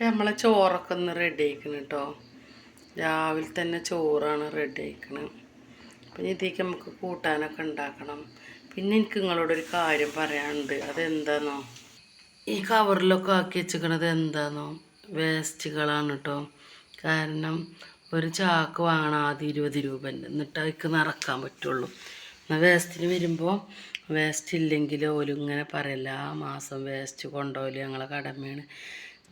അപ്പം നമ്മളെ ചോറൊക്കെ ഒന്ന് റെഡി ആയിക്കണം കേട്ടോ. രാവിലെ തന്നെ ചോറാണ് റെഡി ആയിക്കണം. അപ്പം ഇതിലേക്ക് നമുക്ക് കൂട്ടാനൊക്കെ ഉണ്ടാക്കണം. പിന്നെ എനിക്ക് നിങ്ങളോടൊരു കാര്യം പറയാനുണ്ട്. അതെന്താണെന്നോ, ഈ കവറിലൊക്കെ ആക്കി വെച്ചിരിക്കണത് എന്താണെന്നോ, വേസ്റ്റുകളാണ് കേട്ടോ. കാരണം ഒരു ചാക്ക് വാങ്ങണം ആദ്യം 20 രൂപൻ്റെ, എന്നിട്ട് അതിക്ക് നിറക്കാൻ പറ്റുള്ളൂ. എന്നാൽ വേസ്റ്റിന് വരുമ്പോൾ വേസ്റ്റ് ഇല്ലെങ്കിൽ ഓലും ഇങ്ങനെ പറയല്ല, ആ മാസം വേസ്റ്റ് കൊണ്ടുപോകല് ഞങ്ങളെ കടമയാണ്.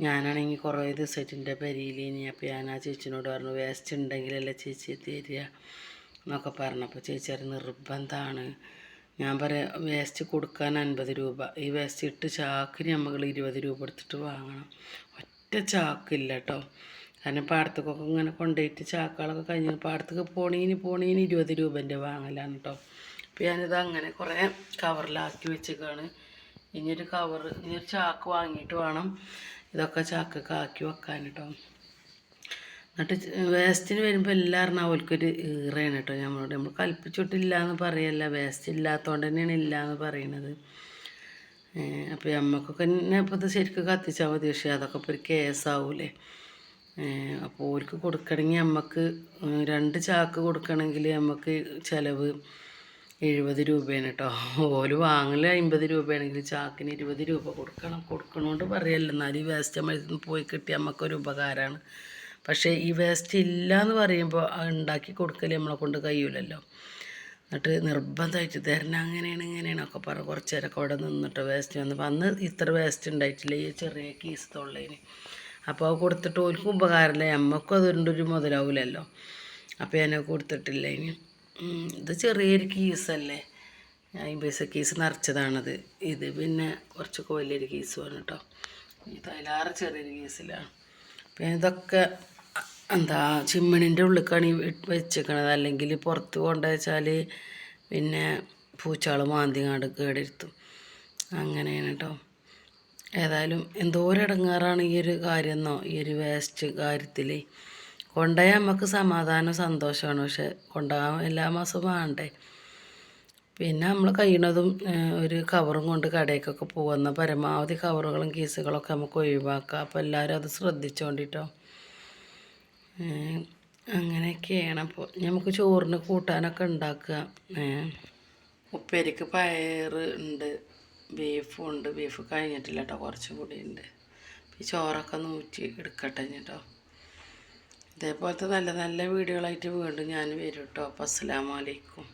ഞാനാണെങ്കിൽ കുറേ ദിവസമായിട്ട് പെരിയിലിനി. അപ്പോൾ ഞാൻ ആ ചേച്ചിനോട് പറഞ്ഞു, വേസ്റ്റ് ഉണ്ടെങ്കിലല്ലേ ചേച്ചി തരിക എന്നൊക്കെ പറഞ്ഞപ്പോൾ ചേച്ചി അത് നിർബന്ധമാണ്. ഞാൻ പറയാം, വേസ്റ്റ് കൊടുക്കാൻ 50 രൂപ, ഈ വേസ്റ്റ് ഇട്ട് ചാക്കിന് നമ്മൾ 20 രൂപ എടുത്തിട്ട് വാങ്ങണം. ഒറ്റ ചാക്കില്ല കേട്ടോ. കാരണം പാടത്തേക്കൊക്കെ ഇങ്ങനെ കൊണ്ടുപോയിട്ട് ചാക്കുകളൊക്കെ കഴിഞ്ഞ് പാടത്തേക്ക് പോണീന് 20 രൂപൻ്റെ വാങ്ങലാണ് കേട്ടോ. അപ്പോൾ ഞാനിത് അങ്ങനെ കുറേ കവറിലാക്കി വെച്ചേക്കാണ്. ഇനിയൊരു ചാക്ക് വാങ്ങിയിട്ട് വേണം ഇതൊക്കെ ചാക്കൊക്കെ ആക്കി വെക്കാൻ കേട്ടോ. എന്നിട്ട് വേസ്റ്റിന് വരുമ്പോൾ എല്ലാവരും അവർക്കൊരു ഈറയാണ് കേട്ടോ. നമ്മൾ കൽപ്പിച്ചിട്ടില്ല എന്ന് പറയല്ല, വേസ്റ്റ് ഇല്ലാത്തതുകൊണ്ട് തന്നെയാണ് ഇല്ല എന്ന് പറയുന്നത്. അപ്പോൾ നമുക്കൊക്കെ തന്നെ ഇപ്പോൾ ഇത് ശരിക്കും കത്തിച്ചാൽ മതി. പക്ഷേ അതൊക്കെ ഇപ്പോൾ ഒരു കേസാവൂലേ. അപ്പോൾ ഓർക്ക് കൊടുക്കണമെങ്കിൽ നമുക്ക് 2 ചാക്ക് കൊടുക്കണമെങ്കിൽ നമുക്ക് ചിലവ് 70 രൂപയാണ് കേട്ടോ. ഓല് വാങ്ങൽ 50 രൂപയാണെങ്കിൽ ചാക്കിന് 20 രൂപ കൊടുക്കണോണ്ട് പറയല്ല. എന്നാലും ഈ വേസ്റ്റ് നമ്മൾ പോയി കിട്ടിയാൽ നമുക്കൊരു ഉപകാരമാണ്. പക്ഷേ ഈ വേസ്റ്റ് ഇല്ല എന്ന് പറയുമ്പോൾ ഉണ്ടാക്കി കൊടുക്കൽ നമ്മളെ കൊണ്ട് കഴിയൂലല്ലോ. എന്നിട്ട് നിർബന്ധമായിട്ട് തരണം, അങ്ങനെയാണ് ഒക്കെ പറഞ്ഞ് കുറച്ച് നേരമൊക്കെ അവിടെ നിന്നിട്ട് വേസ്റ്റ് വന്നപ്പോൾ അന്ന് ഇത്ര വേസ്റ്റ് ഉണ്ടായിട്ടില്ല, ഈ ചെറിയ കീസ് തൊള്ളേന്. അപ്പോൾ അത് കൊടുത്തിട്ട് ഓർക്കും ഉപകാരമില്ല, നമുക്കും അതുകൊണ്ട് ഒരു മുതലാവില്ലല്ലോ. അപ്പോൾ ഞാനത് കൊടുത്തിട്ടില്ല. ഇനി ഇത് ചെറിയൊരു കീസല്ലേ, 50 പൈസ കീസ് നിറച്ചതാണത്. ഇത് പിന്നെ കുറച്ചൊക്കെ വലിയൊരു കീസ് വേണം കേട്ടോ. ഇത് അതിലാറ് ചെറിയൊരു കീസിലാണ്. പിന്നെ ഇതൊക്കെ എന്താ ചിമ്മിണിൻ്റെ ഉള്ളിലേക്കാണ് ഈ വെച്ചേക്കണത്. അല്ലെങ്കിൽ പുറത്ത് കൊണ്ടുവച്ചാൽ പിന്നെ പൂച്ചാൾ മാന്തിങ്ങാണ്ട് കേടെടുത്തും. അങ്ങനെയാണ് കേട്ടോ. ഏതായാലും എന്തോരം ഇടങ്ങാറാണ് ഈ ഒരു കാര്യം എന്നോ, ഈ ഒരു വേസ്റ്റ് കാര്യത്തിൽ. കൊണ്ടുപോയാൽ നമുക്ക് സമാധാനം സന്തോഷമാണ്. പക്ഷെ കൊണ്ടുപോകാൻ എല്ലാ മാസവും വേണ്ടേ. പിന്നെ നമ്മൾ കഴിയണതും ഒരു കവറും കൊണ്ട് കടയിലേക്കൊക്കെ പോകുന്ന പരമാവധി കവറുകളും കീസുകളൊക്കെ നമുക്ക് ഒഴിവാക്കാം. അപ്പോൾ എല്ലാവരും അത് ശ്രദ്ധിച്ചോണ്ടിട്ടോ. അങ്ങനെയൊക്കെയാണ്. അപ്പോൾ നമുക്ക് ചോറിന് കൂട്ടാനൊക്കെ ഉണ്ടാക്കുക. ഉപ്പേരിക്ക് പയർ ഉണ്ട്, ബീഫും ഉണ്ട്. ബീഫ് കഴിഞ്ഞിട്ടില്ല കേട്ടോ, കുറച്ചും കൂടി ഉണ്ട്. ഈ ചോറൊക്കെ നൂറ്റി എടുക്കട്ടെ കേട്ടോ. ഇതേപോലത്തെ നല്ല നല്ല വീഡിയോകളായിട്ട് വീണ്ടും ഞാൻ വരും കേട്ടോ. അപ്പോൾ അസ്സലാമു അലൈക്കും.